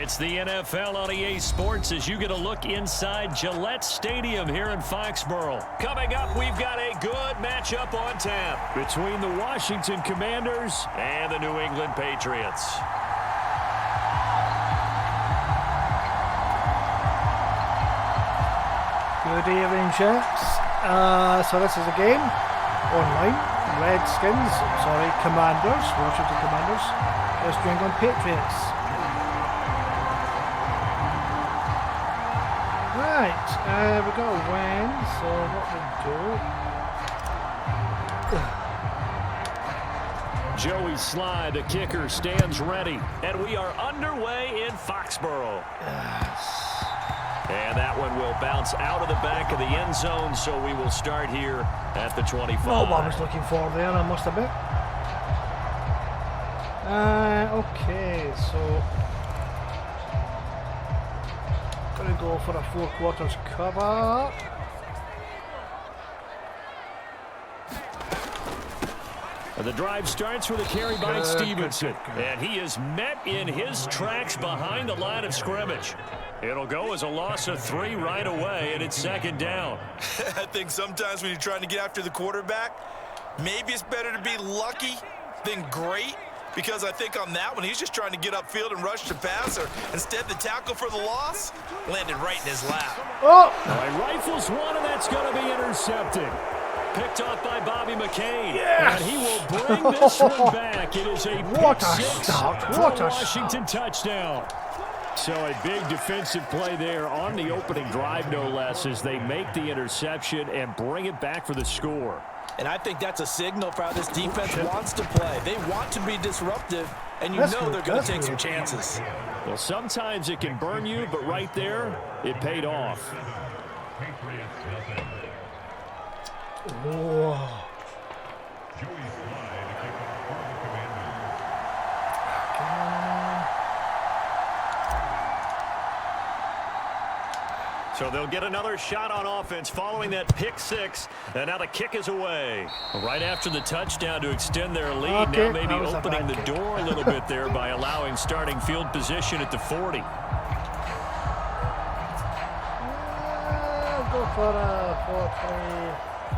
It's the NFL on EA Sports as you get a look inside Gillette Stadium here in Foxborough. Coming up, we've got a good matchup on tap between the Washington Commanders and the New England Patriots. Good evening, chaps. So this is a game online. Commanders, Washington Commanders, versus New England Patriots. Right, we've got a win, so what we'll do... Joey Sly, the kicker, stands ready, and we are underway in Foxborough. Yes. And that one will bounce out of the back of the end zone, so we will start here at the 25. Not what I was looking for there, I must admit. Okay, so... Gonna go for a 4 quarters cover. The drive starts with a carry by Stevenson. And he is met in his tracks behind the line of scrimmage. It'll go as a loss of 3 right away, and it's second down. I think sometimes when you're trying to get after the quarterback, maybe it's better to be lucky than great, because I think on that one, he's just trying to get upfield and rush the passer. Instead, the tackle for the loss landed right in his lap. Oh! He rifles one, and that's going to be intercepted. Picked off by Bobby McCain. Yes! And he will bring this one back. It is a What pick a six start. for What a Washington touchdown. So a big defensive play there on the opening drive, no less, as they make the interception and bring it back for the score. And I think that's a signal for how this defense wants to play. They want to be disruptive, and you know they're going to take some chances. Well, sometimes it can burn you, but right there, it paid off. Whoa. So they'll get another shot on offense following that pick six, and now the kick is away. Right after the touchdown to extend their lead, now maybe opening the door a little bit there by allowing starting field position at the 40. Go for a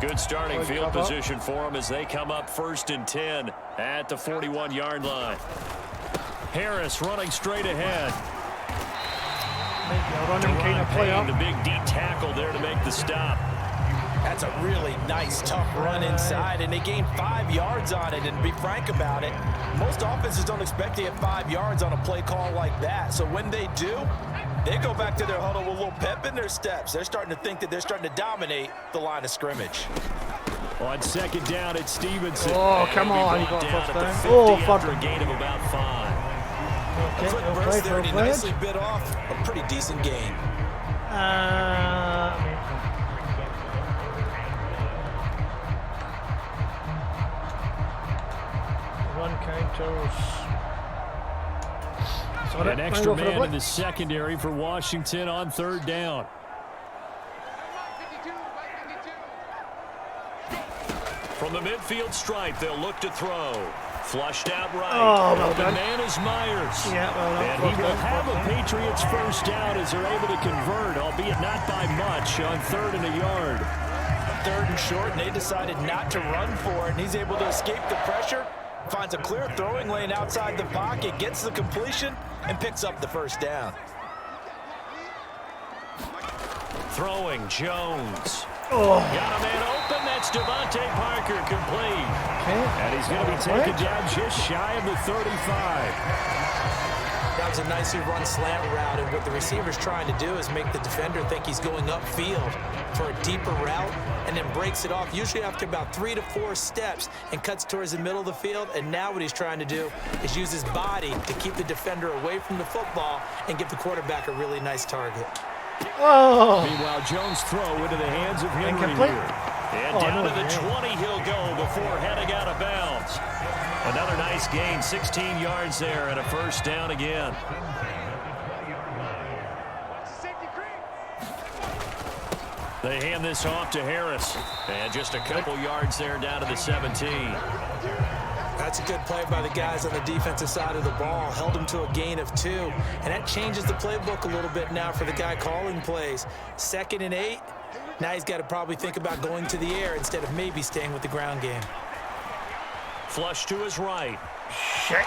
4-3. Good starting field position for them as they come up 1st and 10 at the 41-yard line. Harris running straight ahead. Running kind of play up. The big D tackle there to make the stop. That's a really nice, tough run inside, and they gained 5 yards on it. And to be frank about it, most offenses don't expect to get 5 yards on a play call like that. So when they do, they go back to their huddle with a little pep in their steps. They're starting to think that they're starting to dominate the line of scrimmage. On second down, it's Stevenson. Oh, come on. He got first down. Oh, after a gain of about 5. Okay, burst there, and he nicely bit off a pretty decent gain. Run counters. An extra man in the secondary for Washington on 3rd down. From the midfield stripe, they'll look to throw. Flushed out right. Oh, well the done. man is Myers. Yeah, well done. And he will have a Patriots first down as they're able to convert, albeit not by much, on 3rd and a yard. 3rd and short, and they decided not to run for it, and he's able to escape the pressure, finds a clear throwing lane outside the pocket, gets the completion, and picks up the first down. Throwing, Jones. Oh. Got a man open. That's Devontae Parker, complete. Okay. And he's going to be taken down just shy of the 35. That was a nicely run slant route, and what the receiver's trying to do is make the defender think he's going upfield for a deeper route, and then breaks it off, usually after about 3 to 4 steps, and cuts towards the middle of the field. And now what he's trying to do is use his body to keep the defender away from the football and give the quarterback a really nice target. Oh. Meanwhile, Jones' throw into the hands of Henry here. And down to the 20 he'll go before heading out of bounds. Another nice gain, 16 yards there, and a first down again. They hand this off to Harris. And just a couple yards there down to the 17. That's a good play by the guys on the defensive side of the ball. Held them to a gain of 2. And that changes the playbook a little bit now for the guy calling plays. 2nd and 8. Now he's got to probably think about going to the air instead of maybe staying with the ground game. Flush to his right. Shit.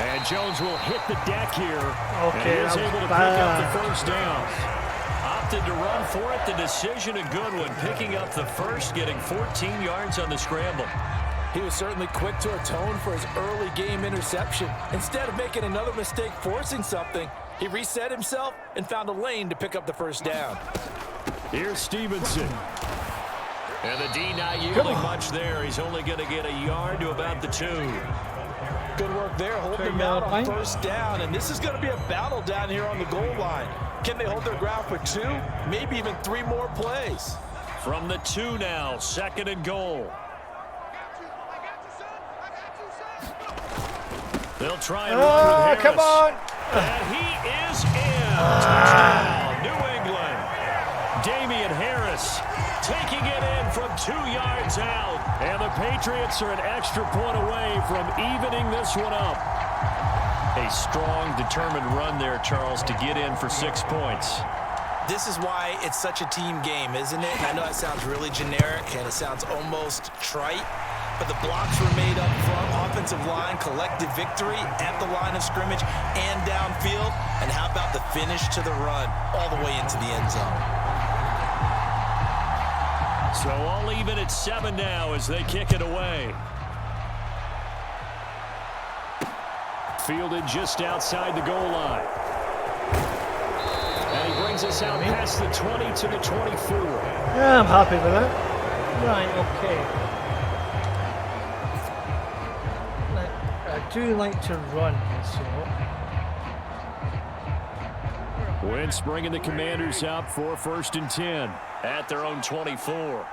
And Jones will hit the deck here. Okay, and he's that was able to bad. pick up the first down. Opted to run for it. The decision a good one. Picking up the first, getting 14 yards on the scramble. He was certainly quick to atone for his early game interception. Instead of making another mistake forcing something, he reset himself and found a lane to pick up the first down. Here's Stevenson. And the D not yielding much there. He's only going to get a yard to about the 2. Good work there, holding him out on first down. And this is going to be a battle down here on the goal line. Can they hold their ground for 2, maybe even 3 more plays? From the 2 now, 2nd and goal. They'll try and run with Harris. Come on. And he is in. Touchdown, New England. Damian Harris taking it in from 2 yards out. And the Patriots are an extra point away from evening this one up. A strong, determined run there, Charles, to get in for 6 points. This is why it's such a team game, isn't it? And I know that sounds really generic and it sounds almost trite, but the blocks were made up front, offensive line, collective victory at the line of scrimmage and downfield. And how about the finish to the run all the way into the end zone? So all even at 7 now as they kick it away. Fielded just outside the goal line. And he brings us out past the 20 to the 24. Yeah, I'm happy with that. Right, okay. I do like to run, so. Wentz bringing the Commanders out for 1st and 10 at their own 24.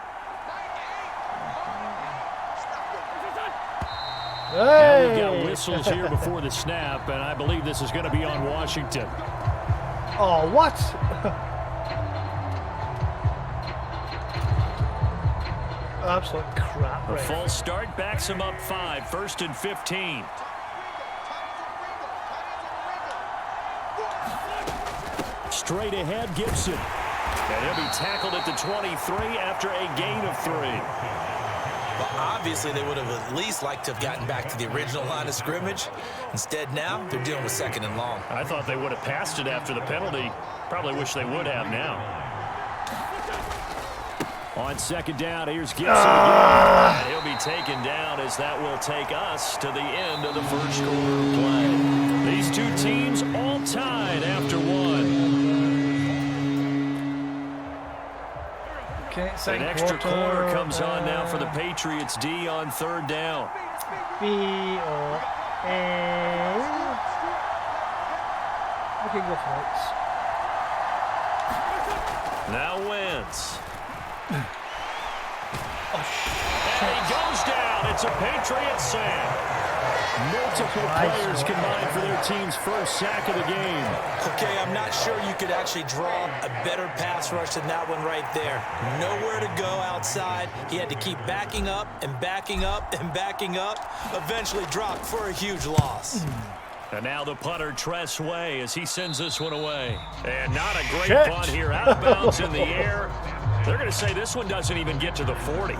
Hey! Now we've got whistles here before the snap, and I believe this is going to be on Washington. Oh, what? Absolute crap. A false start backs him up 5, 1st and 15. Straight ahead, Gibson. And he'll be tackled at the 23 after a gain of 3. Well, obviously, they would have at least liked to have gotten back to the original line of scrimmage. Instead, now, they're dealing with 2nd and long. I thought they would have passed it after the penalty. Probably wish they would have now. On 2nd down, here's Gibson again. And he'll be taken down as that will take us to the end of the first quarter of play. These 2 teams all tied after 1. Okay, An extra quarter comes on now for the Patriots D on 3rd down. B-O-A. Okay, go for it. Now Wentz. Oh, And he goes down. It's a Patriots sack. Multiple players combined for their team's first sack of the game. Okay, I'm not sure you could actually draw a better pass rush than that one right there. Nowhere to go outside. He had to keep backing up and backing up and backing up. Eventually dropped for a huge loss. And now the punter, Tress Way, as he sends this one away. And not a great punt here. Out of bounds in the air. They're going to say this one doesn't even get to the 40.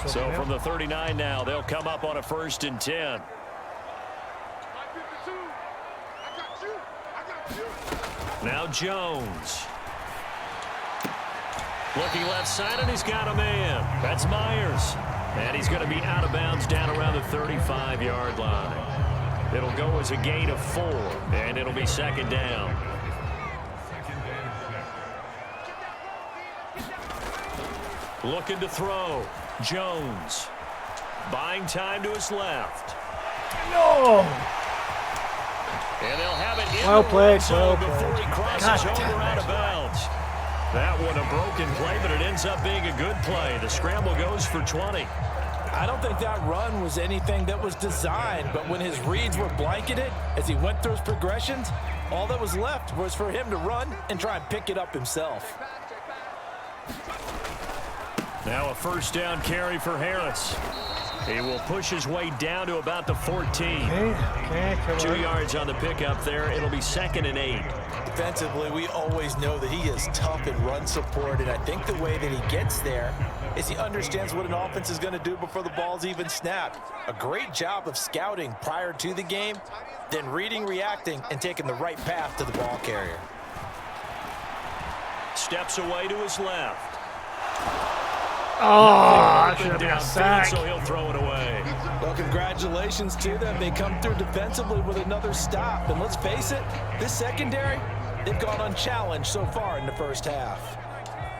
So from the 39 now, they'll come up on a 1st and 10. Now Jones. Looking left side, and he's got a man. That's Myers. And he's going to be out of bounds down around the 35-yard line. It'll go as a gain of 4, and it'll be 2nd down. Looking to throw. Jones. Buying time to his left. No! And they'll have it in Well the played, red zone well before he played. crosses God over damn out it. of bounds. That one a broken play, but it ends up being a good play. The scramble goes for 20. I don't think that run was anything that was designed, but when his reads were blanketed as he went through his progressions, all that was left was for him to run and try and pick it up himself. Now a first down carry for Harris. He will push his way down to about the 14. Okay, 2 yards on the pickup there. It'll be 2nd and 8. Defensively, we always know that he is tough in run support, and I think the way that he gets there is he understands what an offense is going to do before the ball's even snapped. A great job of scouting prior to the game, then reading, reacting, and taking the right path to the ball carrier. Steps away to his left. Oh, that should have been a sack. So he'll throw it away. Well, congratulations to them. They come through defensively with another stop. And let's face it, this secondary, they've gone unchallenged so far in the first half.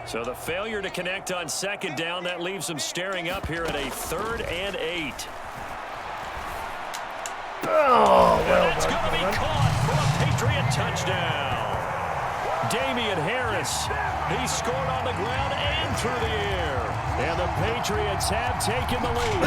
So the failure to connect on 2nd down, that leaves them staring up here at a 3rd and 8. Oh, well That's going to be caught for a Patriot touchdown. Damian Harris, he scored on the ground and through the air. And the Patriots have taken the lead.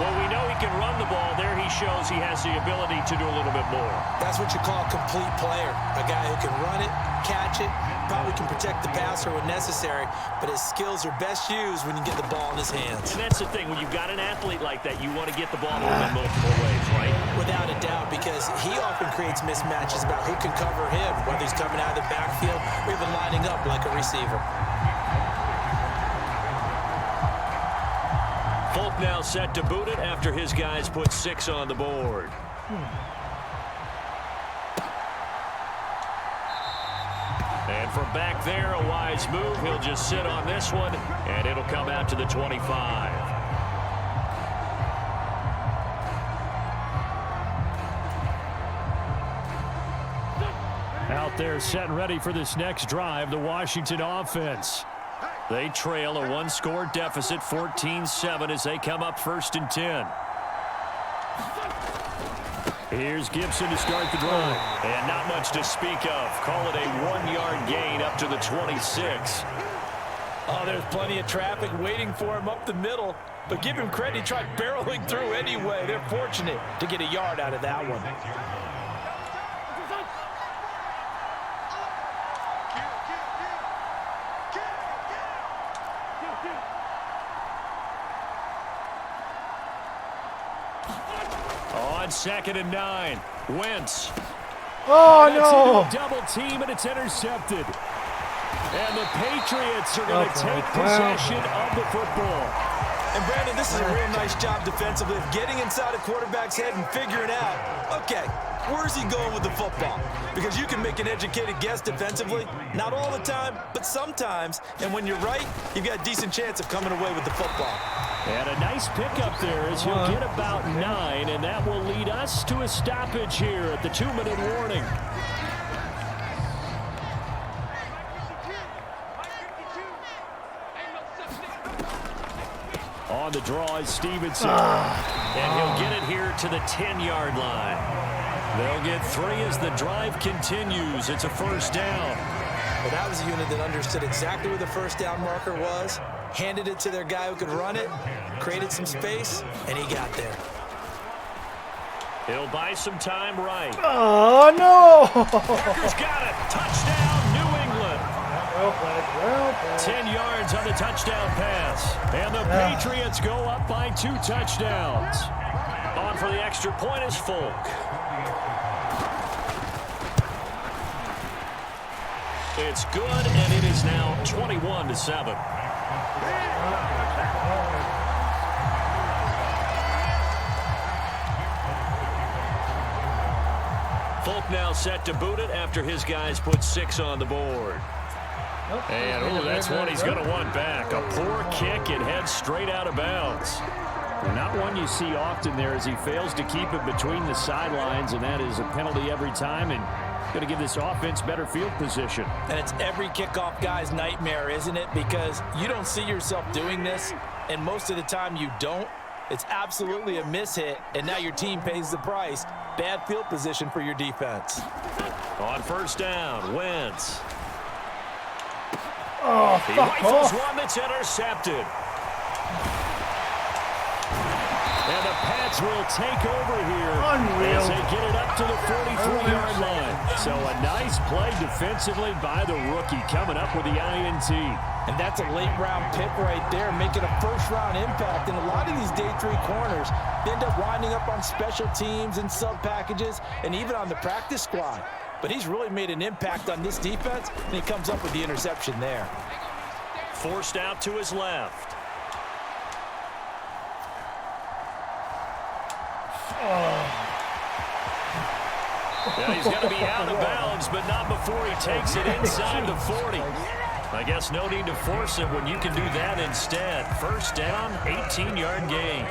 Well, we know he can run the ball. There he shows he has the ability to do a little bit more. That's what you call a complete player. A guy who can run it, catch it, probably can protect the passer when necessary, but his skills are best used when you get the ball in his hands. And that's the thing. When you've got an athlete like that, you want to get the ball to him in multiple ways, right? Without a doubt, because he often creates mismatches about who can cover him, whether he's coming out of the backfield or even lining up like a receiver. Fook now set to boot it after his guys put 6 on the board. And from back there, a wise move. He'll just sit on this one, and it'll come out to the 25. Out there set and ready for this next drive, the Washington offense. They trail a 1-score deficit, 14-7, as they come up 1st and 10. Here's Gibson to start the drive. And not much to speak of. Call it a 1-yard gain up to the 26. Oh, there's plenty of traffic waiting for him up the middle. But give him credit, he tried barreling through anyway. They're fortunate to get a yard out of that one. On 2nd and 9, Wentz. Oh, no. Double team, and it's intercepted. And the Patriots are going to take possession of the football. And, Brandon, this is a real nice job defensively of getting inside a quarterback's head and figuring out, okay, where's he going with the football? Because you can make an educated guess defensively, not all the time, but sometimes. And when you're right, you've got a decent chance of coming away with the football. And a nice pickup there as he'll get about 9, and that will lead us to a stoppage here at the 2-minute warning. On the draw is Stevenson. And he'll get it here to the 10-yard line. They'll get 3 as the drive continues. It's a 1st down. Well, that was a unit that understood exactly where the 1st down marker was, handed it to their guy who could run it, created some space, and he got there. He'll buy some time right. Oh, no. Parker's got it. Touchdown, New England. Well played. 10 yards on the touchdown pass. And the Patriots go up by 2 touchdowns. On for the extra point is Fook. It's good, and it is now 21-7. Fook now set to boot it after his guys put 6 on the board. And, that's one he's going to want back. A poor kick and heads straight out of bounds. Not one you see often there as he fails to keep it between the sidelines, and that is a penalty every time, and going to give this offense better field position. And it's every kickoff guy's nightmare, isn't it? Because you don't see yourself doing this, and most of the time you don't. It's absolutely a mishit, and now your team pays the price. Bad field position for your defense. On 1st down, Wentz. Oh, he rifles one that's intercepted. And the Pats will take over here Unreal. as they get it up to the 43-yard line. So a nice play defensively by the rookie coming up with the INT. And that's a late-round pick right there, making a first-round impact. And a lot of these day 3 corners end up winding up on special teams and sub-packages and even on the practice squad. But he's really made an impact on this defense, and he comes up with the interception there. Forced out to his left. Yeah, he's going to be out of bounds, but not before he takes it inside the 40. I guess no need to force it when you can do that instead. First down, 18-yard gain.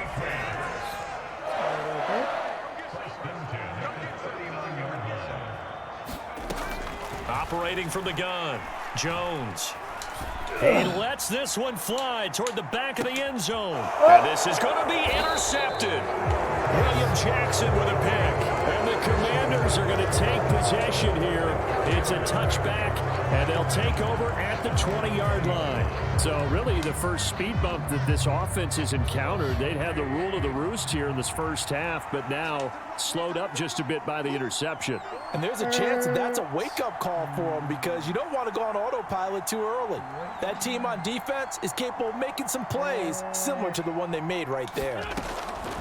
Operating from the gun, Jones. He lets this one fly toward the back of the end zone. And this is going to be intercepted. William Jackson with a pick. And the Commanders are going to take possession here. It's a touchback, and they'll take over at the 20-yard line. So really the first speed bump that this offense has encountered, they'd had the rule of the roost here in this first half, but now slowed up just a bit by the interception. And there's a chance that that's a wake-up call for them because you don't want to go on autopilot too early. That team on defense is capable of making some plays similar to the one they made right there.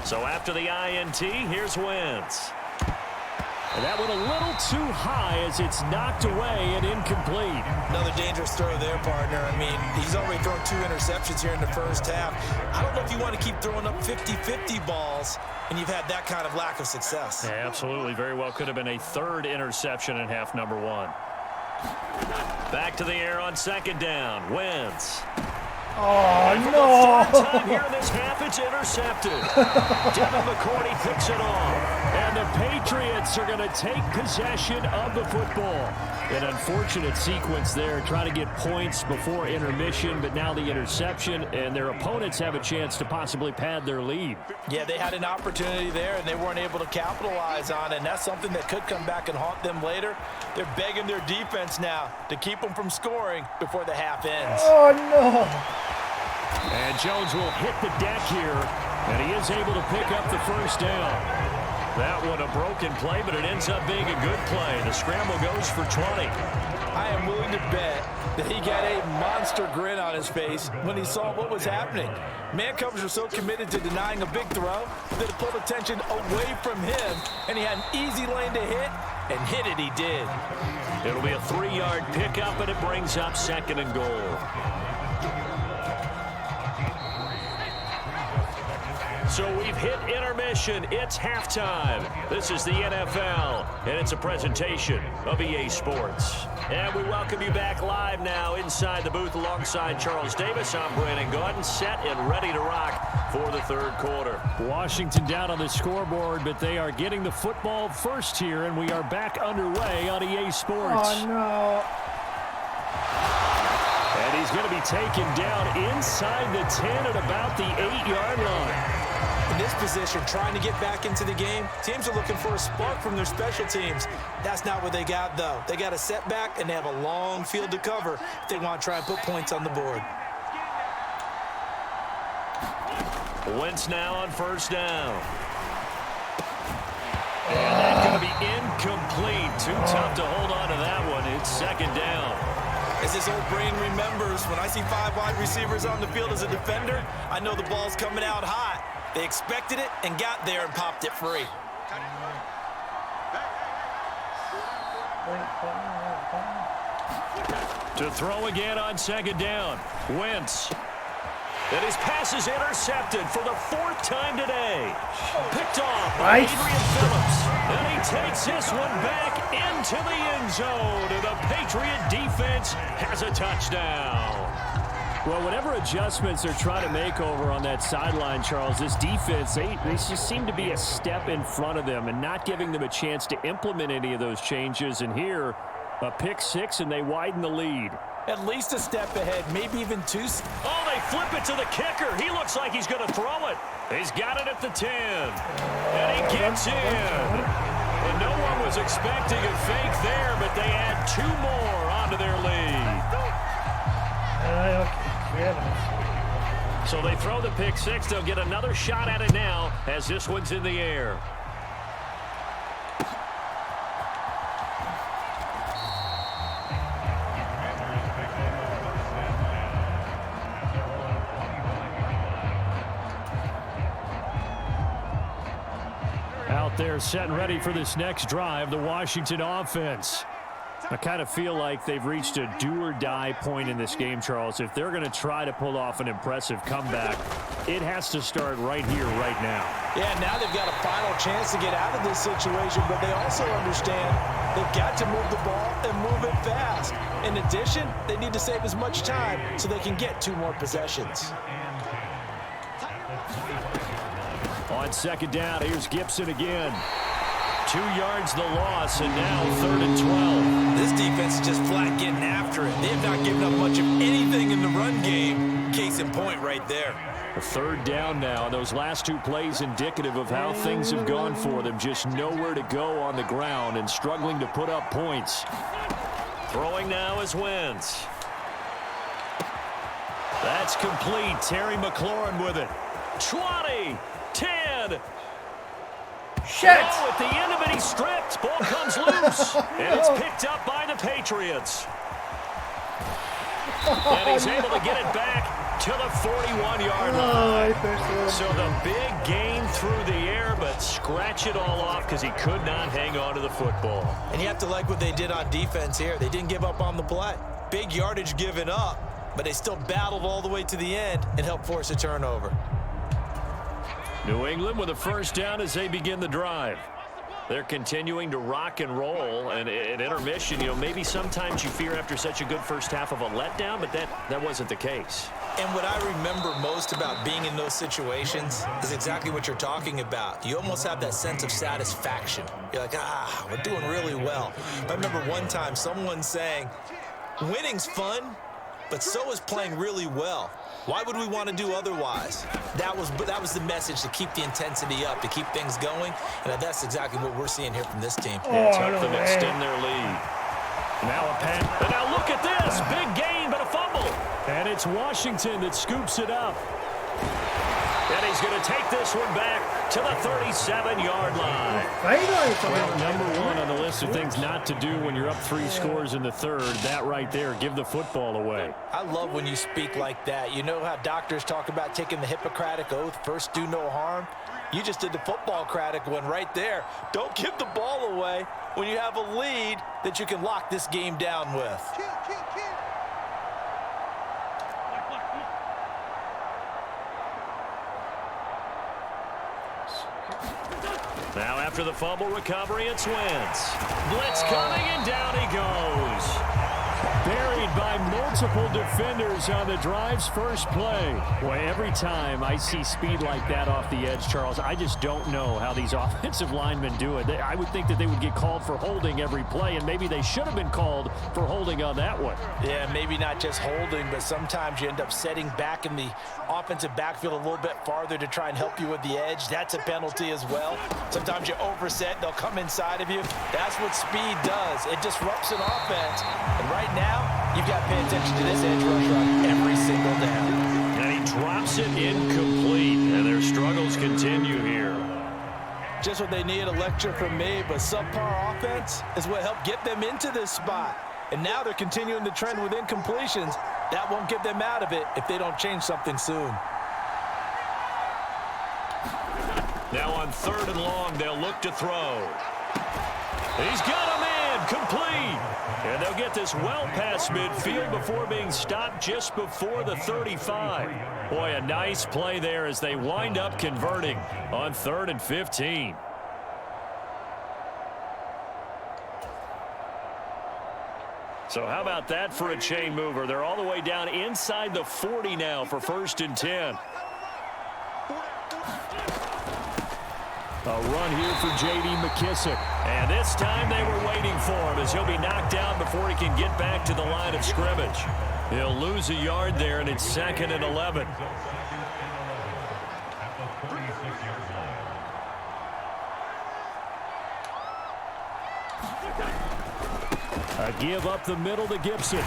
So after the INT, here's Wentz. And that went a little too high as it's knocked away and incomplete. Another dangerous throw there, partner. I mean, he's already thrown 2 interceptions here in the first half. I don't know if you want to keep throwing up 50-50 balls, and you've had that kind of lack of success. Yeah, absolutely. Very well could have been a 3rd interception in half number 1. Back to the air on 2nd down. Wentz. Oh, For no. the 3rd time here in this half, it's intercepted. Devin McCourty picks it off. And the Patriots are going to take possession of the football. An unfortunate sequence there, trying to get points before intermission, but now the interception, and their opponents have a chance to possibly pad their lead. Yeah, they had an opportunity there, and they weren't able to capitalize on it, and that's something that could come back and haunt them later. They're begging their defense now to keep them from scoring before the half ends. Oh, no. And Jones will hit the deck here, and he is able to pick up the first down. That one a broken play, but it ends up being a good play. The scramble goes for 20. I am willing to bet that he got a monster grin on his face when he saw what was happening. Man coverage was so committed to denying a big throw that it pulled attention away from him, and he had an easy lane to hit, and hit it he did. It'll be a 3-yard pickup, and it brings up 2nd and goal. So we've hit intermission. It's halftime. This is the NFL, and it's a presentation of EA Sports. And we welcome you back live now inside the booth alongside Charles Davis. I'm Brandon Gaudin, set and ready to rock for the 3rd quarter. Washington down on the scoreboard, but they are getting the football first here, and we are back underway on EA Sports. Oh, no. And he's going to be taken down inside the 10 at about the 8-yard line. In this position, trying to get back into the game, teams are looking for a spark from their special teams. That's not what they got, though. They got a setback, and they have a long field to cover if they want to try and put points on the board. Wentz now on 1st down. And that's going to be incomplete. Too tough to hold on to that one. It's 2nd down. As this old brain remembers, when I see 5 wide receivers on the field as a defender, I know the ball's coming out hot. They expected it and got there and popped it free. To throw again on 2nd down. Wentz. And his pass is intercepted for the 4th time today. Picked off by Adrian Phillips. And he takes this one back into the end zone. And the Patriot defense has a touchdown. Well, whatever adjustments they're trying to make over on that sideline, Charles, this defense, they just seem to be a step in front of them and not giving them a chance to implement any of those changes. And here, a pick 6, and they widen the lead. At least a step ahead, maybe even 2. Oh, they flip it to the kicker. He looks like he's going to throw it. He's got it at the 10. And he gets in. And no one was expecting a fake there, but they add 2 more onto their lead. So they throw the pick six. They'll get another shot at it now as this one's in the air. Out there set and ready for this next drive, the Washington offense. I kind of feel like they've reached a do-or-die point in this game, Charles. If they're going to try to pull off an impressive comeback, it has to start right here, right now. Yeah, now they've got a final chance to get out of this situation, but they also understand they've got to move the ball and move it fast. In addition, they need to save as much time so they can get 2 more possessions. On second down, here's Gibson again. 2 yards the loss, and now 3rd and 12. This defense is just flat getting after it. They have not given up much of anything in the run game. Case in point right there. A 3rd down now, and those last 2 plays indicative of how things have gone for them. Just nowhere to go on the ground and struggling to put up points. Throwing now is Wentz. That's complete. Terry McLaurin with it. 20, 10. Shit! Oh, at the end of it, he's stripped. Ball comes loose. And it's picked up by the Patriots. And he's able to get it back to the 41-yard line. So the big gain through the air, but scratch it all off because he could not hang on to the football. And you have to like what they did on defense here. They didn't give up on the play. Big yardage given up, but they still battled all the way to the end and helped force a turnover. New England with a 1st down as they begin the drive. They're continuing to rock and roll, and at intermission, maybe sometimes you fear after such a good first half of a letdown, but that wasn't the case. And what I remember most about being in those situations is exactly what you're talking about. You almost have that sense of satisfaction. You're like, we're doing really well. I remember one time someone saying, winning's fun, but so is playing really well. Why would we want to do otherwise? That was the message, to keep the intensity up, to keep things going, and that's exactly what we're seeing here from this team. It's helped them extend their lead. Now a pen. And now look at this. Big gain, but a fumble. And it's Washington that scoops it up. And he's going to take this one back to the 37-yard line. Well, number 1 on the list of things not to do when you're up 3 scores in the 3rd. That right there, give the football away. I love when you speak like that. You know how doctors talk about taking the Hippocratic Oath, first do no harm? You just did the football-cratic one right there. Don't give the ball away when you have a lead that you can lock this game down with. Now after the fumble recovery, it's Wentz. Blitz coming, and down he goes. Buried by multiple defenders on the drive's first play. Boy, every time I see speed like that off the edge, Charles, I just don't know how these offensive linemen do it. I would think that they would get called for holding every play, and maybe they should have been called for holding on that one. Yeah, maybe not just holding, but sometimes you end up setting back in the offensive backfield a little bit farther to try and help you with the edge. That's a penalty as well. Sometimes you overset, they'll come inside of you. That's what speed does. It disrupts an offense. And right now, you've got to pay attention to this edge rusher on every single down. And he drops it incomplete, and their struggles continue here. Just what they need, a lecture from me, but subpar offense is what helped get them into this spot. And now they're continuing the trend with incompletions. That won't get them out of it if they don't change something soon. Now on 3rd and long, they'll look to throw. He's got a man, complete. And they'll get this well past midfield before being stopped just before the 35. Boy, a nice play there as they wind up converting on 3rd and 15. So how about that for a chain mover? They're all the way down inside the 40 now for 1st and 10. A run here for J.D. McKissick. And this time they were waiting for him as he'll be knocked down before he can get back to the line of scrimmage. He'll lose a yard there, and it's 2nd and 11. A give up the middle to Gibson.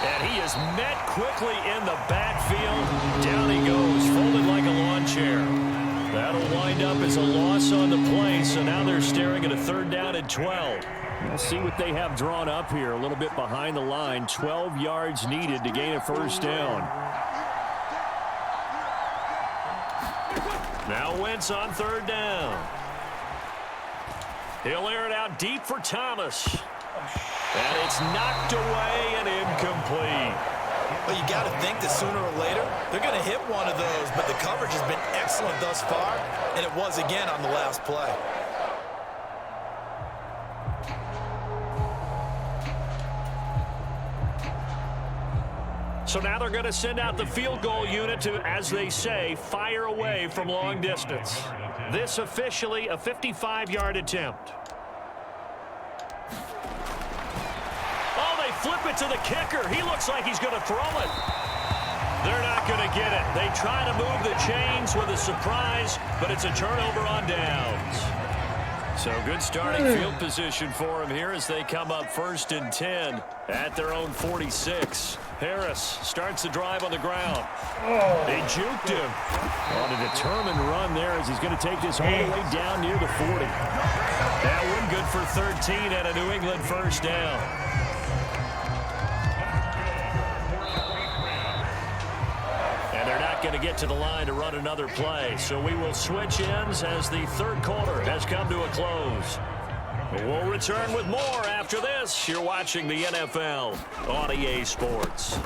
And he is met quickly in the backfield. Down he goes, folded like a lawn chair. That'll wind up as a loss on the play, so now they're staring at a 3rd down and 12. We'll see what they have drawn up here. A little bit behind the line. 12 yards needed to gain a 1st down. Now Wentz on 3rd down. He'll air it out deep for Thomas. And it's knocked away and incomplete. Well, you got to think that sooner or later they're going to hit one of those, but the coverage has been excellent thus far, and it was again on the last play. So now they're going to send out the field goal unit to, as they say, fire away from long distance. This officially a 55-yard attempt. Oh, they flip it to the kicker. He looks like he's going to throw it. They're not going to get it. They try to move the chains with a surprise, but it's a turnover on downs. So good starting field position for him here as they come up 1st and 10 at their own 46. Harris starts the drive on the ground. They juked him on a determined run there as he's going to take this all the way down near the 40. That one good for 13 and a New England 1st down. And they're not going to get to the line to run another play. So we will switch ends as the 3rd quarter has come to a close. We'll return with more after this. You're watching the NFL on EA Sports.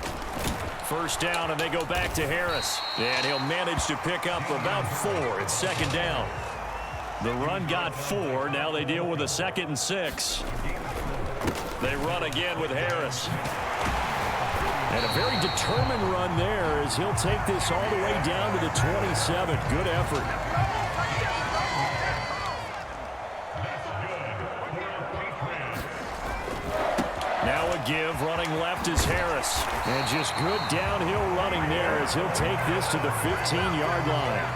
1st down, and they go back to Harris. And he'll manage to pick up about 4. It's 2nd down. The run got 4. Now they deal with a 2nd and 6. They run again with Harris. And a very determined run there as he'll take this all the way down to the 27. Good effort. Now a give, running left is Harris. And just good downhill running there as he'll take this to the 15-yard line.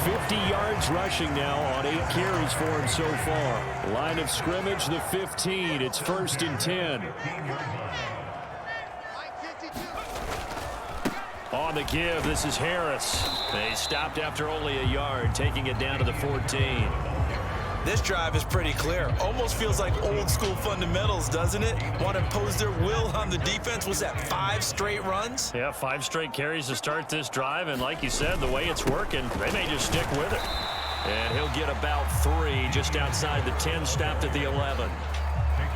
50 yards rushing now on 8 carries for him so far. Line of scrimmage, the 15. It's 1st and 10. On the give, this is Harris. They stopped after only a yard, taking it down to the 14. This drive is pretty clear. Almost feels like old school fundamentals, doesn't it? Want to impose their will on the defense. Was that 5 straight runs? Yeah, 5 straight carries to start this drive. And like you said, the way it's working, they may just stick with it. And he'll get about 3 just outside the 10, stopped at the 11.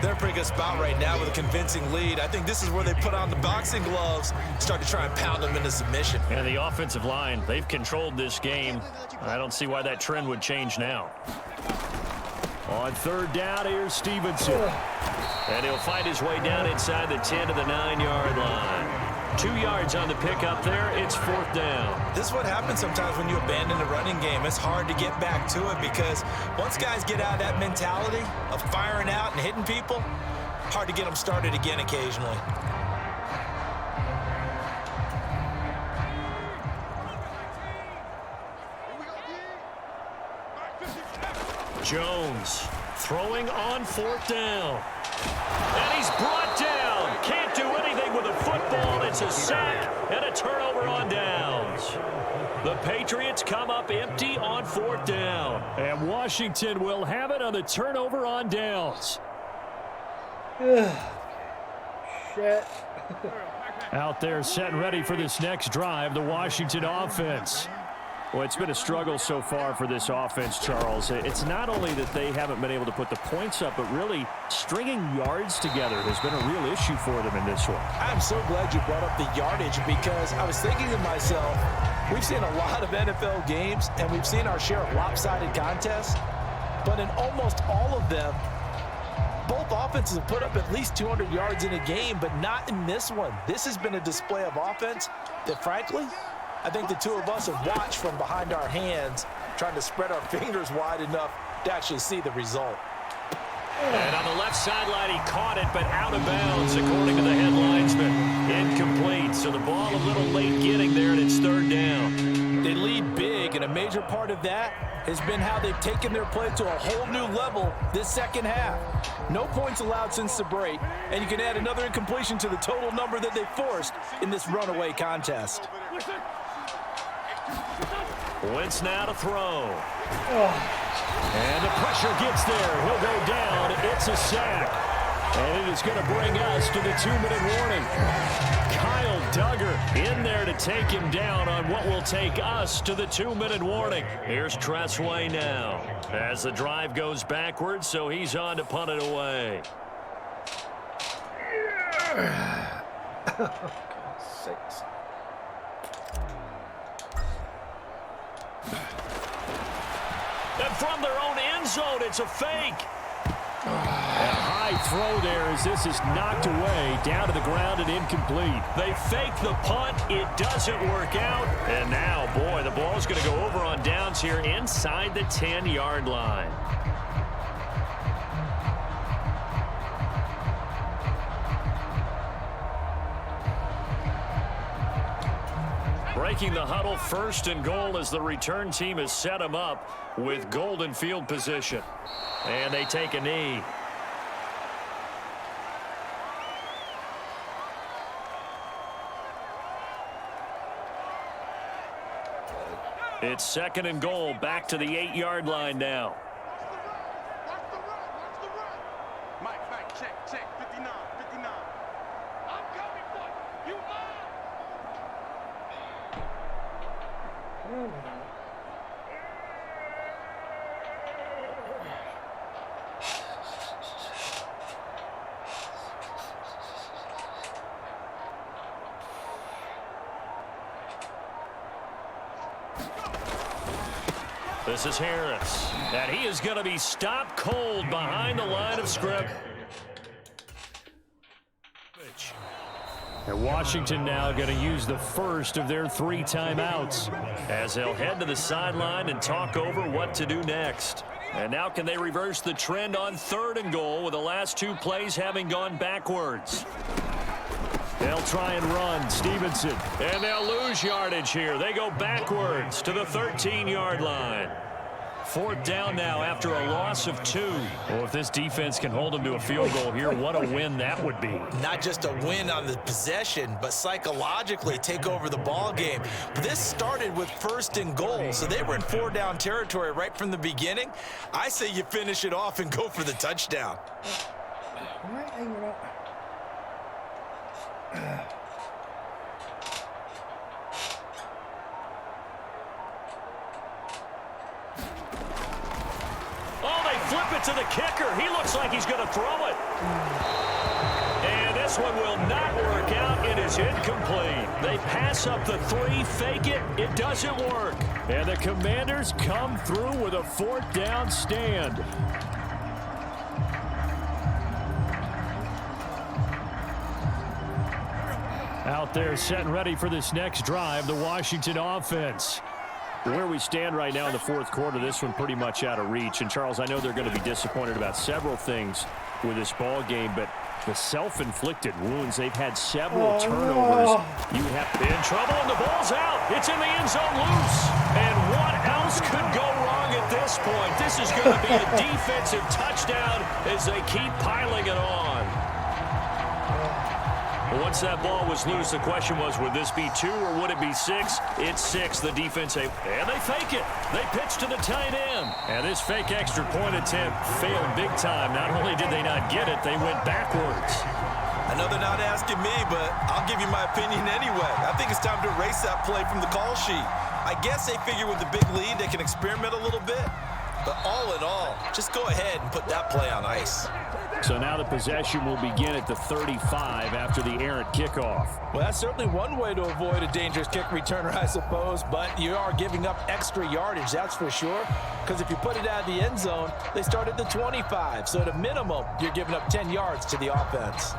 They're in a pretty good spot right now with a convincing lead. I think this is where they put on the boxing gloves, start to try and pound them into submission. And the offensive line, they've controlled this game. I don't see why that trend would change now. On 3rd down, here's Stevenson. And he'll find his way down inside the 10 to the 9-yard line. 2 yards on the pickup there. It's 4th down. This is what happens sometimes when you abandon the running game. It's hard to get back to it because once guys get out of that mentality of firing out and hitting people, hard to get them started again occasionally. Jones throwing on 4th down. And he's brought down. Can't do anything with a football. It's a sack and a turnover on downs. The Patriots come up empty on 4th down. And Washington will have it on the turnover on downs. Shit. Out there set and ready for this next drive, the Washington offense. Well, it's been a struggle so far for this offense, Charles. It's not only that they haven't been able to put the points up, but really stringing yards together has been a real issue for them in this one. I'm so glad you brought up the yardage because I was thinking to myself, we've seen a lot of NFL games and we've seen our share of lopsided contests, but in almost all of them, both offenses have put up at least 200 yards in a game, but not in this one. This has been a display of offense that, frankly, I think the two of us have watched from behind our hands, trying to spread our fingers wide enough to actually see the result. And on the left sideline, he caught it, but out of bounds, according to the head linesman. Incomplete, so the ball a little late getting there, and it's 3rd down. They lead big, and a major part of that has been how they've taken their play to a whole new level this second half. No points allowed since the break, and you can add another incompletion to the total number that they forced in this runaway contest. Wentz now to throw. And the pressure gets there. He'll go down. It's a sack. And it is going to bring us to the 2-minute warning. Kyle Duggar in there to take him down on what will take us to the 2-minute warning. Here's Tressway now as the drive goes backwards, so he's on to punt it away. Six. And from their own end zone, it's a fake. A high throw there as this is knocked away, down to the ground and incomplete. They fake the punt. It doesn't work out. And now, boy, the ball's going to go over on downs here inside the 10-yard line. Breaking the huddle, 1st and goal as the return team has set them up with golden field position. And they take a knee. It's 2nd and goal, back to the 8-yard line now. Mike, check, 59. I'm coming for you. This is Harris, and he is going to be stopped cold behind the line of scrimmage. And Washington now going to use the first of their 3 timeouts as they'll head to the sideline and talk over what to do next. And now can they reverse the trend on 3rd and goal with the last 2 plays having gone backwards? They'll try and run. Stevenson. And they'll lose yardage here. They go backwards to the 13-yard line. 4th down now after a loss of 2. Well, if this defense can hold them to a field goal here, what a win that would be. Not just a win on the possession, but psychologically take over the ball game. This started with 1st and goal, so they were in 4-down territory right from the beginning. I say you finish it off and go for the touchdown. Oh, they flip it to the kicker. He looks like he's going to throw it. And this one will not work out. It is incomplete. They pass up the 3, fake it. It doesn't work. And the Commanders come through with a 4th down stand. Out there set and ready for this next drive, the Washington offense. Where we stand right now in the 4th quarter, this one pretty much out of reach. And, Charles, I know they're going to be disappointed about several things with this ball game, but the self-inflicted wounds, they've had several turnovers. No. You have in trouble, and the ball's out. It's in the end zone loose. And what else could go wrong at this point? This is going to be a defensive touchdown as they keep piling it on. Once that ball was loose, the question was, would this be 2 or would it be 6? It's 6. The defense, and they fake it. They pitch to the tight end. And this fake extra point attempt failed big time. Not only did they not get it, they went backwards. I know they're not asking me, but I'll give you my opinion anyway. I think it's time to erase that play from the call sheet. I guess they figure with the big lead they can experiment a little bit. But all in all, just go ahead and put that play on ice. So now the possession will begin at the 35 after the errant kickoff. Well, that's certainly one way to avoid a dangerous kick returner, I suppose, but you are giving up extra yardage, that's for sure, because if you put it out of the end zone, they start at the 25, so at a minimum, you're giving up 10 yards to the offense.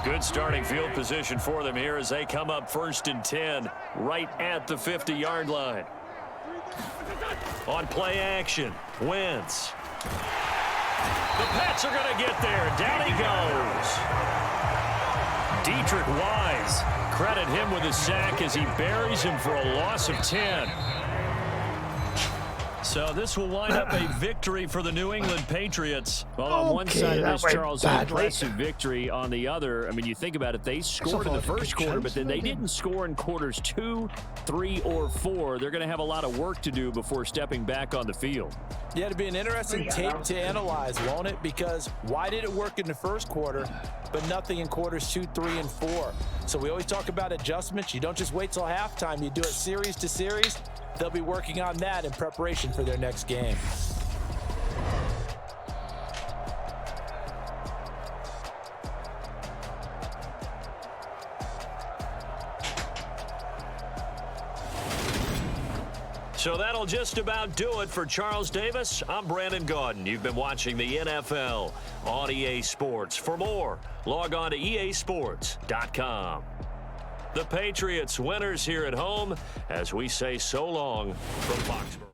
Good starting field position for them here as they come up 1st and 10, right at the 50-yard line. On play action, Wentz. The Pats are going to get there. Down he goes. Dietrich Wise. Credit him with a sack as he buries him for a loss of 10. So this will wind up a victory for the New England Patriots. Well, on one side of this, Charles, an impressive victory. On the other, I mean, you think about it, they scored in the first quarter, but then they didn't score in quarters 2, 3, or 4. They're going to have a lot of work to do before stepping back on the field. Yeah, it'll be an interesting tape to analyze, won't it? Because why did it work in the first quarter, but nothing in quarters 2, 3, and 4? So we always talk about adjustments. You don't just wait till halftime. You do it series to series. They'll be working on that in preparation for their next game. So that'll just about do it for Charles Davis. I'm Brandon Gaudin. You've been watching the NFL on EA Sports. For more, log on to easports.com. The Patriots winners here at home as we say so long from Foxborough.